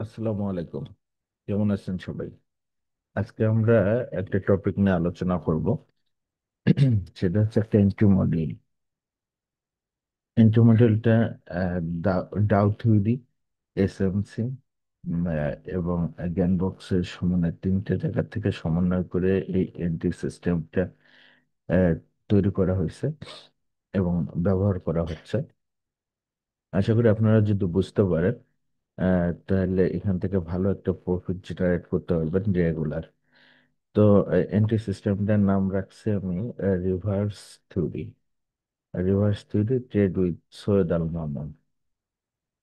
আসসালামু আলাইকুম। কেমন আছেন সবাই? আজকে আমরা একটা টপিক নিয়ে আলোচনা করব। সেটা হচ্ছে একটা এন্ট্রি মডেল। এন্ট্রি মডেলটা ডাউ থিওরি, এসএমসি এবং জ্ঞানবক্সের সমন্বয়, তিনটে জায়গা থেকে সমন্বয় করে এই এন্ট্রি সিস্টেমটা তৈরি করা হয়েছে এবং ব্যবহার করা হচ্ছে। আশা করি আপনারা যদি বুঝতে পারেন, তাহলে এখান থেকে ভালো একটা প্রফিট জেনারেট করতে পারবেন রেগুলার। তো এন্ট্রি সিস্টেমটার নাম রাখছি আমি reverse theory. Reverse theory trade with Syed Al Mamun.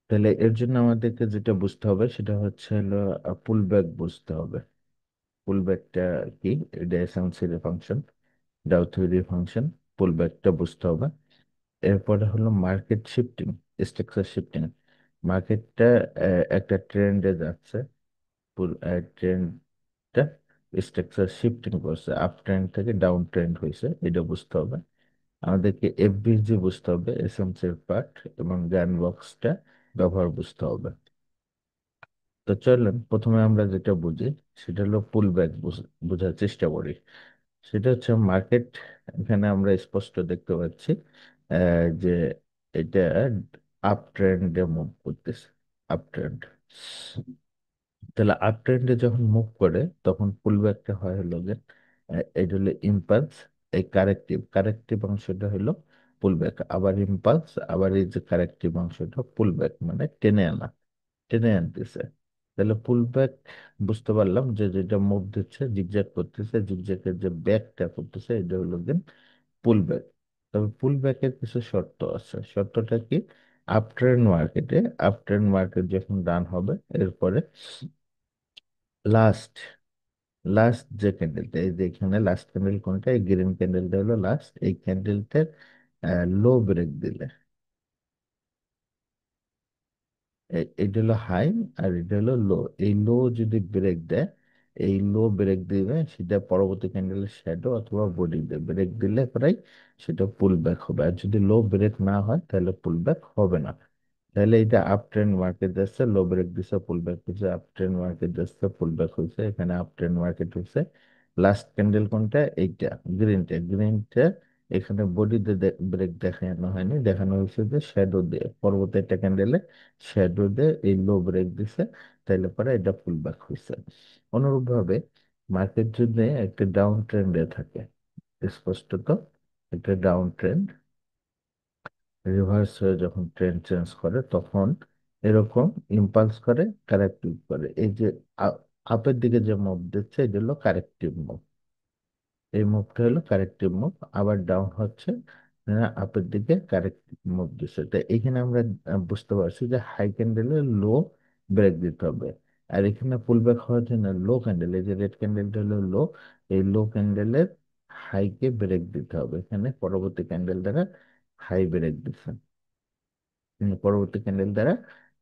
তাহলে এর জন্য আমাদেরকে যেটা বুঝতে হবে সেটা হচ্ছে হলো পুল ব্যাক বুঝতে হবে। পুল ব্যাকটা কি? এটা এসএমসি এর ফাংশন, ডাউ থিওরির ফাংশন। পুল ব্যাকটা বুঝতে হবে। এরপরে হলো মার্কেট শিফটিং, স্ট্রাকচার শিফটিং। মার্কেটটা একটা ট্রেন্ডে যাচ্ছে, ট্রেন্ডটা স্ট্রাকচার শিফটিং করছে, আপ ট্রেন্ড থেকে ডাউন ট্রেন্ড হয়েছে, এটা বুঝতে হবে। আমাদেরকে এফবিজি বুঝতে হবে, এসএমসি এর পার্ট, এবং জ্ঞান বক্সটা ব্যবহার বুঝতে হবে। তো চলেন প্রথমে আমরা যেটা বুঝি সেটা হলো পুল ব্যাক বোঝার চেষ্টা করি। সেটা হচ্ছে মার্কেট। এখানে আমরা স্পষ্ট দেখতে পাচ্ছি যে এটা আপ ট্রেন্ডে মুভ করতেছে, আপ ট্রেন্ড। তাহলে আপ ট্রেন্ডে যখন মুভ করে তখন পুল ব্যাকটা হয় হলো যে এটা হলো ইম্পালস, এই কারেক্টিভ কারেক্টিভ অংশটা হলো পুল ব্যাক, আবার ইম্পালস, আবার এই যে কারেক্টিভ অংশটা পুল ব্যাক, মানে টেনে আনা, টেনে আনতেছে। তাহলে পুল ব্যাক বুঝতে পারলাম যে যেটা মুভ দিচ্ছে, জিগজ্যাগ করতেছে, জিগজ্যাগের যে ব্যাকটা করতেছে এটা হলো যে পুল ব্যাক। তবে পুল ব্যাকের কিছু শর্ত আছে। শর্তটা কি? আপ ট্রেন্ড মার্কেটে, আপ ট্রেন্ড মার্কেট যখন ডান হবে, এরপরে লাস্ট লাস্ট যে ক্যান্ডেলটা, এই যে এখানে লাস্ট ক্যান্ডেল কোনটা, এই গ্রিন ক্যান্ডেলটা হলো লাস্ট, এই ক্যান্ডেলটার লো ব্রেক দিলে, এটা হলো হাই আর এটা হলো লো, এই লো যদি ব্রেক দেয়, এই লো ব্রেক দিবে, সেটা পরবর্তী ক্যান্ডেলের শ্যাডো অথবা বডি দিয়ে ব্রেক দিলে প্রায় সেটা পুল ব্যাক হবে। আর যদি লো ব্রেক না হয় তাহলে পুল ব্যাক হবে না। তাহলে এটা আপ ট্রেন্ড মার্কেট যাচ্ছে, লো ব্রেক দিছে, পুল ব্যাক হয়েছে, আপ ট্রেন্ড মার্কেট যাচ্ছে, পুল ব্যাক হয়েছে, এখানে আপ ট্রেন্ড মার্কেট হয়েছে। লাস্ট ক্যান্ডেল কোনটা? এইটা, গ্রিনটা। গ্রিনটা এখানে বডিতে ব্রেক দেখানো হয়নি, দেখানো হয়েছে যে শ্যাডো দিয়ে, পরবর্তী একটা ক্যান্ডেলে শ্যাডো দিয়ে এই লো ব্রেক দিছে, তাইলে পরে এটা পুল ব্যাক হয়েছে। অনুরূপ ভাবে মার্কেট যদি একটা ডাউন ট্রেন্ডে থাকে, স্পষ্টত একটা ডাউন ট্রেন্ড, রিভার্স হয়ে যখন ট্রেন্ড চেঞ্জ করে তখন এরকম ইম্পালস করে, কারেক্টিভ করে। এই যে আপের দিকে যে মুভ দিচ্ছে এটা হলো কারেক্টিভ মুভ, এই মুভটা হলো কারেক্টিভ মুভ। আবার ডাউন হচ্ছে, আপের দিকে কারেক্টিভ মুভ দিচ্ছে। তো এখানে আমরা বুঝতে পারছি যে হাই ক্যান্ডেলে লো ব্রেক দিতে হবে। আর এখানে পুল ব্যাক হওয়ার জন্য লো ক্যান্ডেল, এই যে রেড ক্যান্ডেলটা হলো লো, এই লো ক্যান্ডেলের হাইকে ব্রেক দিতে হবে। এখানে পরবর্তী ক্যান্ডেল দ্বারা হাই ব্রেক দিচ্ছে, পরবর্তী ক্যান্ডেল দ্বারা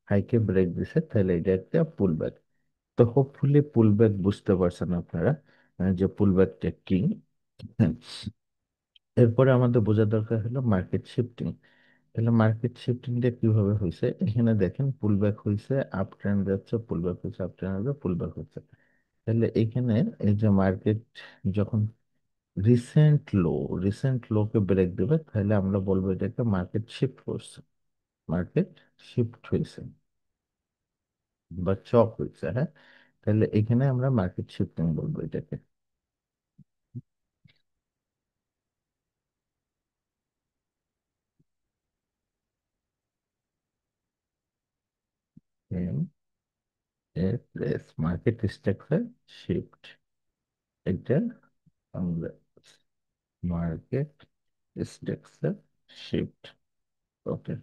হাইকে ব্রেক দিছে, তাহলে এটা একটা পুল ব্যাক। তো হোপফুলি পুল ব্যাক বুঝতে পারছেন আপনারা, যে পুল ব্যাকটা কি। হ্যাঁ। এরপরে আমাদের বোঝা দরকার হলো মার্কেট শিফটিং। তাহলে মার্কেট শিফটিংটা কিভাবে হয়েছে? এখানে দেখেন পুল ব্যাক হয়েছে, আপ ট্রেন্ড যাচ্ছে, পুল ব্যাক হয়েছে, আপ ট্রেন্ড যাচ্ছে, পুল ব্যাক হচ্ছে। তাহলে এখানে এই যে মার্কেট যখন রিসেন্ট লো, রিসেন্ট লোকে ব্রেক দেবে, তাহলে আমরা বলবো এটাকে মার্কেট শিফট করছে, মার্কেট শিফট হয়েছে বা চক হয়েছে। হ্যাঁ, তাহলে এখানে আমরা মার্কেট শিফটিং বলবো এটাকে। Um a place market structure shift, এটা আমরা মার্কেট স্ট্রাকচার শিফট, ওকে,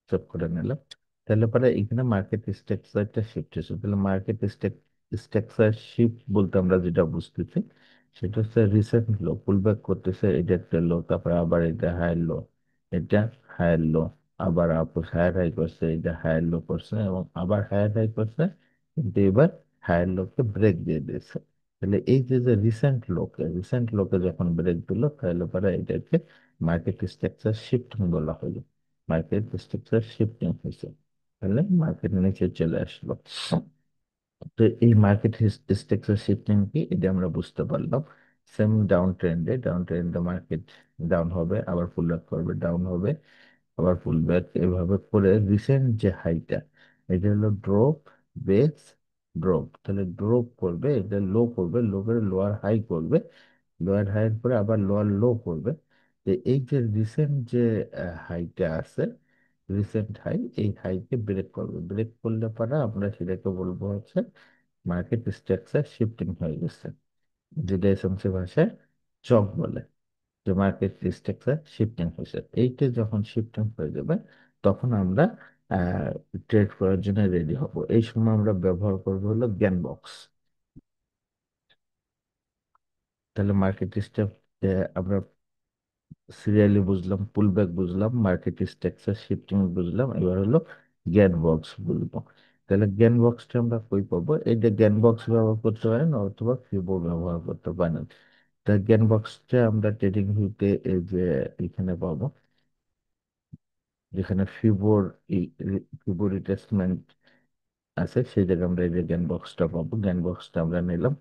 সব করে নিলাম। তাহলে পরে এখানে মার্কেট স্ট্রাকচারটা শিফট হয়েছে। তাহলে মার্কেট স্ট্রাকচার শিফট বলতে আমরা যেটা বুঝতেছি সেটা হচ্ছে রিসেন্ট লো পুল ব্যাক করতেছে, এটা একটা লো, তারপরে আবার এটা হায়ার লো, এটা হায়ার লো, আবার হায়ার হাই করছে, এটা হায়ার লো করছে, এবং আবার হায়ার হাই করছে, কিন্তু এবার হায়ার লোকে ব্রেক দিয়ে দিয়েছে। তাহলে এই যে যে রিসেন্ট লোকে যখন ব্রেক দিল, তাহলে পরে এটাকে মার্কেট স্ট্রাকচার শিফটিং বলা হলো, মার্কেট স্ট্রাকচার শিফটিং হয়েছে। তাহলে মার্কেট নিচে চলে আসলো। তো এই মার্কেট স্ট্রাকচার শিফটিং কি এটা আমরা বুঝতে পারলাম। সেম ডাউন ট্রেন্ডে মার্কেট ডাউন হবে, আবার পুল ব্যাক করবে, ডাউন হবে, আবার পুল ব্যাক, এভাবে করে রিসেন্ট যে হাইটা, এটা হলো ড্রপ, বেস, ড্রপ। তাহলে ড্রপ করবে, এটা লো করবে, লো করে লোয়ার হাই করবে, লোয়ার হাইয়ের পরে আবার লোয়ার লো করবে। তো এই যে রিসেন্ট যে হাইটা আছে, রিসেন্ট হাই, এই হাইকে ব্রেক করবে, ব্রেক করলে পরে আমরা সেটাকে বলবো হচ্ছে মার্কেট স্ট্রাকচার শিফটিং হয়ে গেছে, যেটা এসএমসি ভাষায় চক বলে, যে মার্কেট স্ট্রাকচার শিফটিং হয়েছে। এইটা যখন শিফটিং হয়ে যাবে তখন আমরা ট্রেড করার জন্য রেডি হব। এই সময় আমরা ব্যবহার করবো হলো জ্ঞান বক্স। তাহলে মার্কেট স্টেপ আমরা সিরিয়ালি বুঝলাম, পুল ব্যাক বুঝলাম, মার্কেট স্ট্রাকচার শিফটিং বুঝলাম, এবার হলো জ্ঞান বক্স বুঝবো। তাহলে জ্ঞান বক্সটা আমরা কই পাবো? এই যে জ্ঞান বক্স ব্যবহার করতে পারেন অথবা ফিবো ব্যবহার করতে পারেন। তা জ্ঞান বক্সটা আমরা ট্রেডিং ভিউতে এই যে এখানে পাবো, যেখানে ফিবো রিট্রেসমেন্ট আছে, সেই জায়গায় আমরা এই যে জ্ঞান বক্সটা পাবো, জ্ঞান বক্সটা আমরা নিলাম।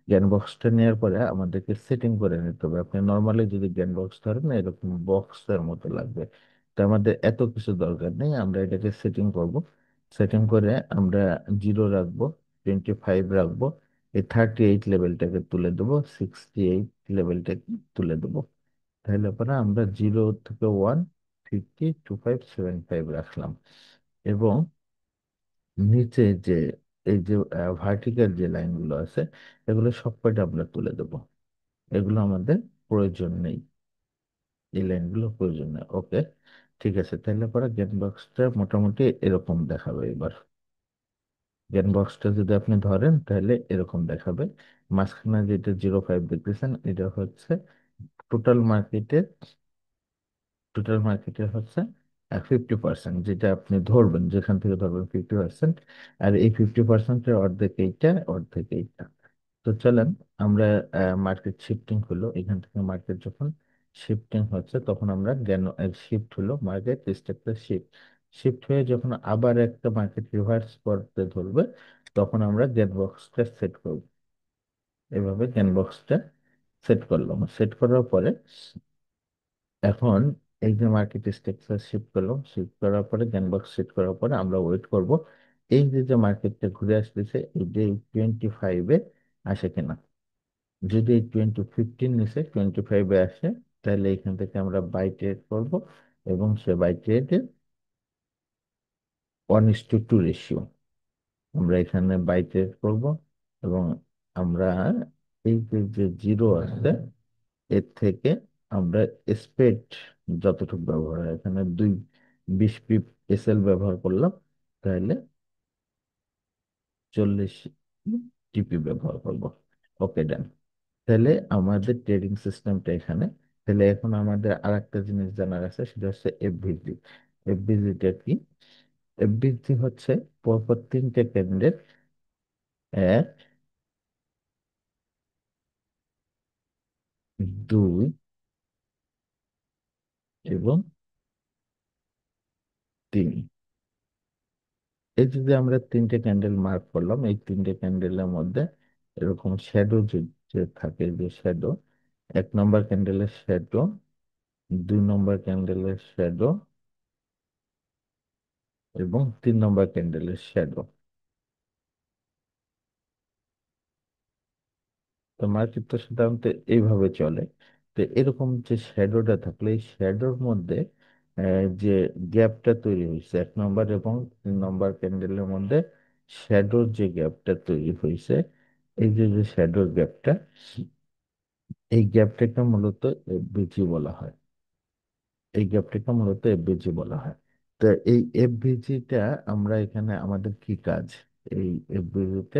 জ্ঞান বক্সটা নেওয়ার পরে আমাদেরকে সেটিং করে নিতে হবে। আপনি নর্মালি যদি জ্ঞান বক্স ধরেন না, এরকম বক্সের মতো লাগবে। তো আমাদের এত কিছু দরকার নেই, আমরা এটাকে সেটিং করব। সেটিং করে আমরা 0 রাখবো, 25 রাখবো, এই 38 লেভেলটাকে তুলে দেবো, 68 লেভেলটাকে তুলে দেবো। তাহলে পরে আমরা 0 থেকে 1, 50, 25, 75 রাখলাম। এবং নিচে যে এই যে ভার্টিক্যাল যে লাইনগুলো আছে, এগুলো সবকটা আমরা তুলে দেবো। এগুলো আমাদের প্রয়োজন নেই, এই লাইনগুলো প্রয়োজন নেই। ওকে, ঠিক আছে। তাহলে পরে গেট বক্সটা মোটামুটি এরকম দেখাবে। এবার গেট বক্সটা যদি আপনি ধরেন তাহলে এরকম দেখাবে। মাঝখানে যেটা 0.5 দেখতেছেন, এটা হচ্ছে টোটাল মার্কেটের, হচ্ছে 50%, যেটা আপনি ধরবেন, যেখান থেকে ধরবেন 50%। আর এই 50%-এর অর্ধেক এইটা, অর্ধেক এইটা। তো চলেন আমরা, মার্কেট শিফটিং হলো, এখান থেকে মার্কেট যখন শিফটিং হচ্ছে তখন আমরা জ্ঞান, শিফট হলো মার্কেট স্ট্রাকচার শিফট, শিফট হয়ে যখন আবার একটা মার্কেট রিভার্স করতে ধরবে, তখন আমরা জ্ঞান বক্সটা সেট করব। এভাবে জ্ঞান বক্সটা সেট করলাম, সেট করার পরে এখন এই যে মার্কেট স্ট্রাকচার শিফট করলাম, শিফট করার পরে জ্ঞানবক্স সেট করার পরে আমরা ওয়েট করব এই যে যে মার্কেটটা ঘুরে আসতেছে, এই যে 25-এ আসে কিনা। যদি এই 15 নিচে 25-এ আসে, তাহলে এখান থেকে আমরা বাই ট্রেড করবো, এবং সে বাই ট্রেডে 1:2 রেশিও আমরা এখানে বাই ট্রেড করবো। এবং আমরা এই যে যে জিরো আছে, এর থেকে আমরা স্পেড যতটুকু ব্যবহার হয়, এখানে 20 পিপ এসএল ব্যবহার করলাম, তাহলে 40 টিপি ব্যবহার করব। ওকে, ডান। তাহলে আমাদের ট্রেডিং সিস্টেমটা এখানে। তাহলে এখন আমাদের আর একটা জিনিস জানার আছে, সেটা হচ্ছে এফভিজি। এফভিজিটা কি? এফভিজি হচ্ছে পরপর তিনটে ক্যান্ডেল, 1, 2 এবং 3। এই যে যে আমরা তিনটে ক্যান্ডেল মার্ক করলাম, এই তিনটে ক্যান্ডেলের মধ্যে এরকম শ্যাডো যে যে থাকে, যে শ্যাডো, 1 নম্বর ক্যান্ডেলের শ্যাডো, 2 নম্বর ক্যান্ডেলের শ্যাডো, এবং 3 নম্বর ক্যান্ডেলের শ্যাডো। তো মার্কেট তো সাধারণত এইভাবে চলে। তো এরকম যে শ্যাডোটা থাকলে, এই শ্যাডোর মধ্যে যে গ্যাপটা তৈরি হয়েছে 1 নম্বর এবং 3 নম্বর ক্যান্ডেলের মধ্যে, শ্যাডোর যে গ্যাপটা তৈরি হয়েছে, এই যে যে শ্যাডোর গ্যাপটা, এই গ্যাপটাকে মূলত এফভিজি বলা হয়। এই গ্যাপটাকে মূলত এফভিজি বলা হয়। তো এই এফভিজিটা আমরা এখানে আমাদের কি কাজ? এই এফভিজিতে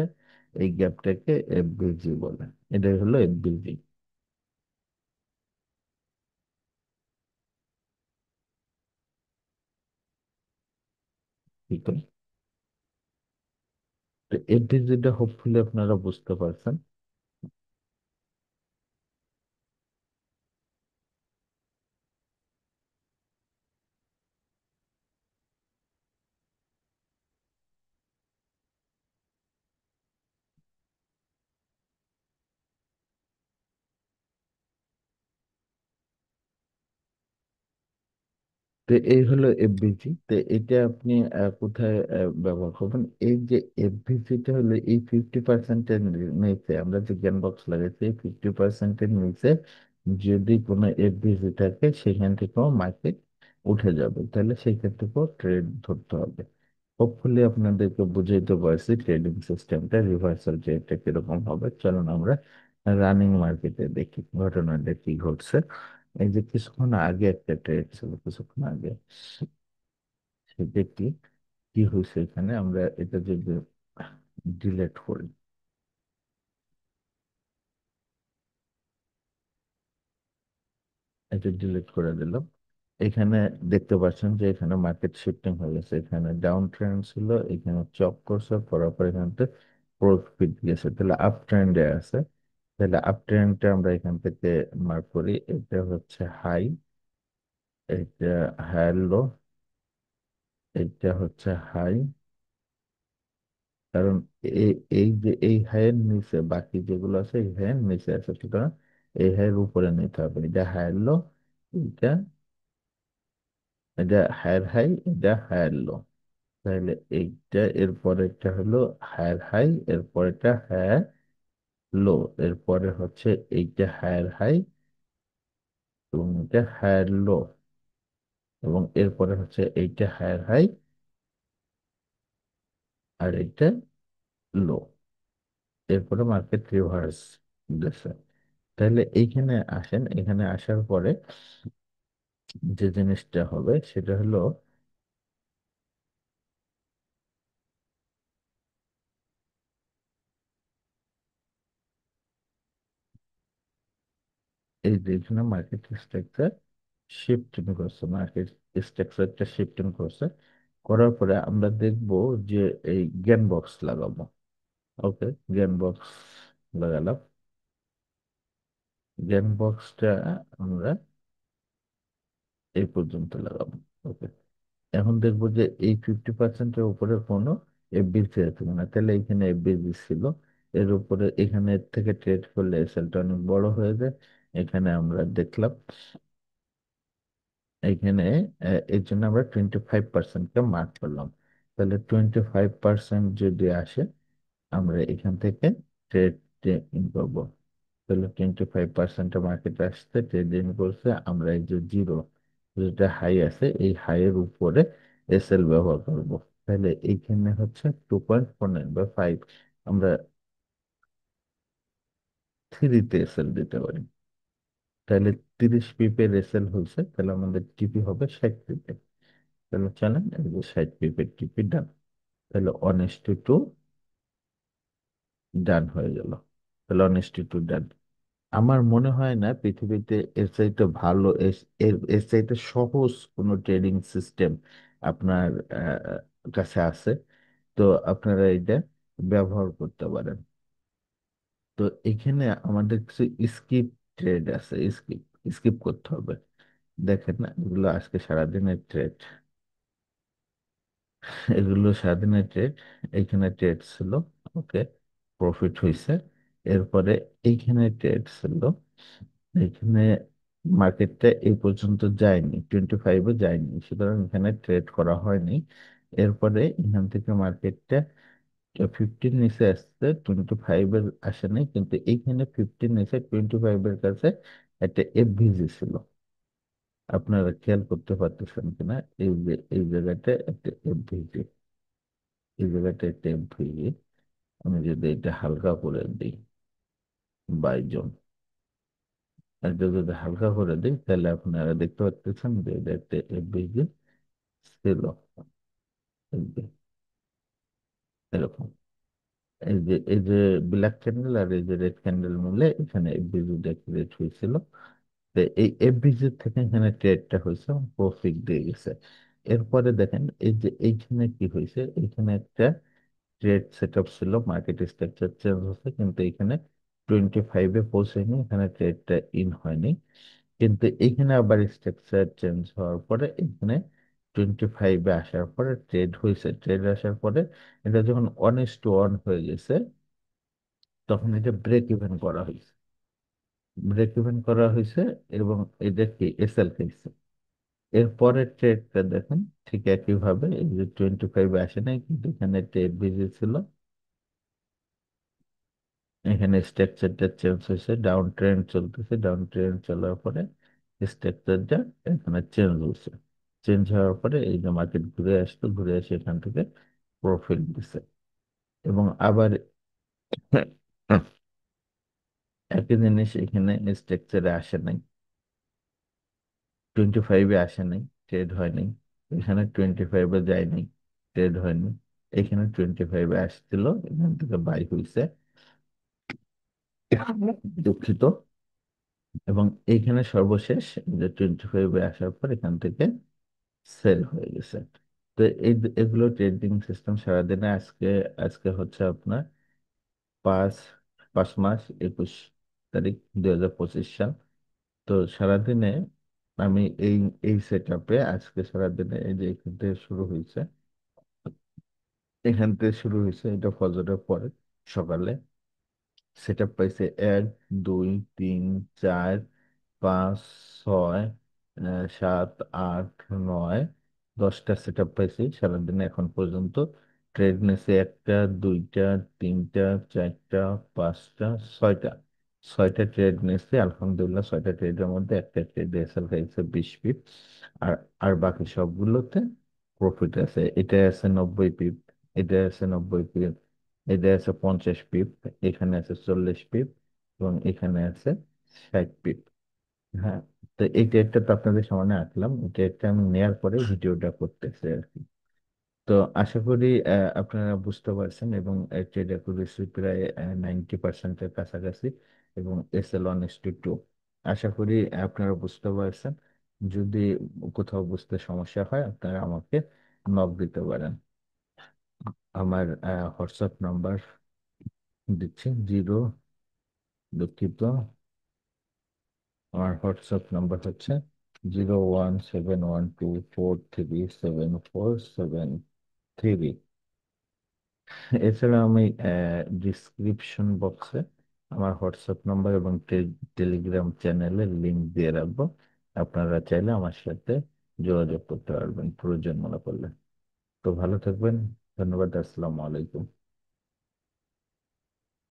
এই গ্যাপটাকে এফভিজি বলে, এটাই হলো এফভিজি। ঠিক আছে? তো এফভিজিটা হোপফুলি আপনারা বুঝতে পারছেন। তো এই হলো এফবিজি। তো এটা আপনি কোথায় ব্যবহার করবেন? এই যে এফবিজিটা হলো এই 50%-এর নিচে, আমরা যে জ্ঞান বক্স লাগাইছি এই 50%-এর নিচে যদি কোনো এফবিজি থাকে সেখান থেকেও মার্কেট উঠে যাবে, তাহলে সেখান থেকেও ট্রেড ধরতে হবে। হোপফুলি আপনাদেরকে বুঝাইতে পারছি ট্রেডিং সিস্টেমটা, রিভার্সাল ট্রেডটা কিরকম হবে। চলুন আমরা রানিং মার্কেটে দেখি ঘটনাটা কি ঘটছে। এই যে কিছুক্ষণ আগে একটা ট্রেড ছিল, কিছুক্ষণ আগে, সেটা কি কি হয়েছে এখানে, আমরা এটা যদি ডিলেট করি, এটা ডিলিট করে দিলাম। এখানে দেখতে পাচ্ছেন যে এখানে মার্কেট শিফটিং হয়ে গেছে, এখানে ডাউন ট্রেন্ড ছিল, এখানে চক করছে, করার পর এখান থেকে প্রফিট গেছে, তাহলে আপ ট্রেন্ডে আছে। তাহলে আপ ট্রেন্ডটা আমরা এখান থেকে মার্ক করি, এটা হচ্ছে হাই, এটা হাই লো, এটা হচ্ছে হাই। কারণ এই যে এই হাইয়ের নিচে বাকি যেগুলো আছে এই হাইয়ের নিচে আছে, সুতরাং এই হাইয়ের উপরে নিতে হবে। এটা হাইয়ের লো, এটা এটা হায়ার হাই, এটা হায়ার লো। তাহলে এইটা এর পরেরটা হলো হায়ার হাই, এর পরেরটা হায়ার লো, এরপরে হচ্ছে এইটা হায়ার হাই এবং এটা হায়ার লো, এবং এরপরে হচ্ছে এইটা হায়ার হাই আর এইটা লো, এরপরে মার্কেট রিভার্স দিচ্ছে। তাহলে এইখানে আসেন, এখানে আসার পরে যে জিনিসটা হবে সেটা হলো এই যে এখানে মার্কেট স্ট্রাকচার শিফটিং করছে, মার্কেট স্ট্রাকচারটা শিফটিং করছে, করার পরে আমরা দেখব যে এই জ্ঞান বক্স লাগাবো। ওকে, জ্ঞান বক্স লাগালাম। জ্ঞান বক্সটা আমরা এই পর্যন্ত লাগাবো। ওকে, এখন দেখবো যে এই 50%-এর উপরে কোনো এফবিসি আছে কিনা, তাহলে এখানে এফবিসি ছিল, এর উপরে এখানে থেকে ট্রেড করলে এসএলটা অনেক বড় হয়ে যায়। এখানে আমরা দেখলাম, এইখানে এর জন্য আমরা 25%-কে মার্ক করলাম। তাহলে 25% যদি আসে আমরা এখান থেকে ট্রেড ইন করবো। তাহলে 25% মার্কেট আসছে, ট্রেড ইন করছে, আমরা এই যে জিরো যেটা হাই আছে এই হাইয়ের উপরে এসএল ব্যবহার করব। তাহলে এইখানে হচ্ছে 2.49/5, আমরা থ্রিতে এসএল দিতে পারি। তাহলে 30 পিপের এসএল হয়েছে, তাহলে আমাদের টিপি হবে 60 পিপে। তাহলে চলেন এই যে 60 পিপের টিপি ডান। তাহলে অনেস্টি টু ডান হয়ে গেল। তাহলে অনেস্টি টু ডান। আমার মনে হয় না পৃথিবীতে এর চাইতে ভালো, এর চাইতে সহজ কোনো ট্রেডিং সিস্টেম আপনার কাছে আছে। তো আপনারা এটা ব্যবহার করতে পারেন। তো এখানে আমাদের কিছু স্কিপ ট্রেড আছে, স্কিপ স্কিপ করতে হবে। দেখেন না, এগুলো আজকে সারাদিনের ট্রেড, এগুলো স্বাধীনের ট্রেড। এইখানে ট্রেড ছিল, ওকে, প্রফিট হয়েছে। এরপরে এইখানে ট্রেড ছিল, এইখানে মার্কেটটা এই পর্যন্ত যায়নি, 25-এ যায়নি, সুতরাং এখানে ট্রেড করা হয়নি। এরপরে এখান থেকে মার্কেটটা 50 নিচে আসছে, 25-এর আসে নাই, কিন্তু এইখানে 50 নিচে 25-এর কাছে একটা এফভিজি ছিল। আপনারা খেয়াল করতে পারতেছেন কিনা, এই যে এই জায়গাটা একটা এফভিজি, এই জায়গাটা একটা এফভিজি। আমি যদি এটা হালকা করে দিই, বাইজন, এটা যদি হালকা করে দিই তাহলে আপনারা দেখতে পাচ্ছেন যে এটা একটা এফভিজি ছিল। এই যে এরকম, এই যে ব্ল্যাক ক্যান্ডেল আর এই যে রেড ক্যান্ডেল মিলে এখানে এফভিজিটা ক্রিয়েট হয়েছিল। তো এই এফভিজি থেকে এখানে ট্রেডটা হয়েছে, প্রফিট দিয়ে গেছে। এরপরে দেখেন এই যে এইখানে কি হয়েছে, এখানে একটা ট্রেড সেট আপ ছিল, মার্কেট স্ট্রাকচার চেঞ্জ হচ্ছে, কিন্তু এখানে 25-এ পৌঁছেনি, এখানে ট্রেডটা ইন হয়নি। কিন্তু এখানে আবার স্ট্রাকচার চেঞ্জ হওয়ার পরে এখানে 25-এ আসার পরে ট্রেড হয়েছে, ট্রেড আসার পরে এটা যখন 1:1 হয়ে গেছে তখন এটা ব্রেক ইভেন করা হয়েছে, ব্রেক ইভেন করা হয়েছে, এবং এটা কি এসএল খাইছে, এরপরের ট্রেডটা দেখেন, ঠিক একই ভাবে এই যে 25 আসে নাই, কিন্তু এখানে ট্রেড ভিজি ছিল, এখানে স্ট্রাকচারটা চেঞ্জ হয়েছে, ডাউন ট্রেন্ড চলতেছে, ডাউন ট্রেন্ড চলার পরে স্ট্রাকচারটা এখানে চেঞ্জ হয়েছে, চেঞ্জ হওয়ার পরে এই যে মার্কেট ঘুরে আসতো, ঘুরে এসে এখান থেকে প্রফিট দিছে। এবং আবার একই জিনিস এখানে স্ট্রাকচারে আসে নাই, 25-এ আসে নাই, ট্রেড হয় নাই, এখানে 25-এ যায় নাই, ট্রেড হয়নি, এখানে 25-এ আসছিল, এখান থেকে বাই হয়েছে, দুঃখিত। এবং এইখানে সর্বশেষ যে 25-এ আসার পর এখান থেকে সেল হয়ে গেছে। তো এই এগুলো ট্রেডিং সিস্টেম সারাদিনে আজকে, আজকে হচ্ছে আপনার 5 5 মাস 21 তারিখ 2025 সাল। তো সারাদিনে আমি এই এই সেট আপে আজকে সারাদিনে এই যে এখান থেকে শুরু হয়েছে, এখান থেকে শুরু হয়েছে, এটা ফজরের পরে সকালে সেট আপ পাইছে 1 2 3 4 5 6 7 8 9 10টা সেট আপ পাইছি সারাদিনে এখন পর্যন্ত। ট্রেড নিয়েছে একটা, দুইটা, তিনটা, চারটা, পাঁচটা, ছয়টা, ছয়টা ট্রেড নিয়েছে আলহামদুলিল্লাহ। ছয়টা ট্রেডের মধ্যে একটা ট্রেড রেসাল্ট হয়েছে 20 পিপ। আর আর বাকি সবগুলোতে প্রফিট আছে। এটা আছে 90 পিপ, এটা আছে 90 পিপ, এটা আছে 50 পিপ, এখানে আছে 40 পিপ, এবং এখানে আছে 60 পিপ। হ্যাঁ, তো এই ট্রেডটা তো আপনাদের সামনে আঁকলাম, এই ট্রেডটা আমি নেয়ার পরে ভিডিওটা করতেছি আর কি। তো আশা করি আপনারা বুঝতে পারছেন, এবং ট্রেড অ্যাকুরেসি প্রায় 90%-এর কাছাকাছি, এবং SL1:2। আশা করি আপনারা বুঝতে পারছেন। যদি কোথাও বুঝতে সমস্যা হয় আপনারা আমাকে নক দিতে পারেন। আমার হোয়াটসঅ্যাপ নাম্বার দিচ্ছি, দুঃখিত, আমার হোয়াটসঅ্যাপ নাম্বার হচ্ছে 01712437473। এছাড়া আমি ডিসক্রিপশন বক্সে আমার হোয়াটসঅ্যাপ নাম্বার এবং টেলিগ্রাম চ্যানেলের লিংক দিয়ে রাখবো। আপনারা চাইলে আমার সাথে যোগাযোগ করতে পারবেন প্রয়োজন মনে করলে। তো ভালো থাকবেন, ধন্যবাদ, আসসালামু আলাইকুম।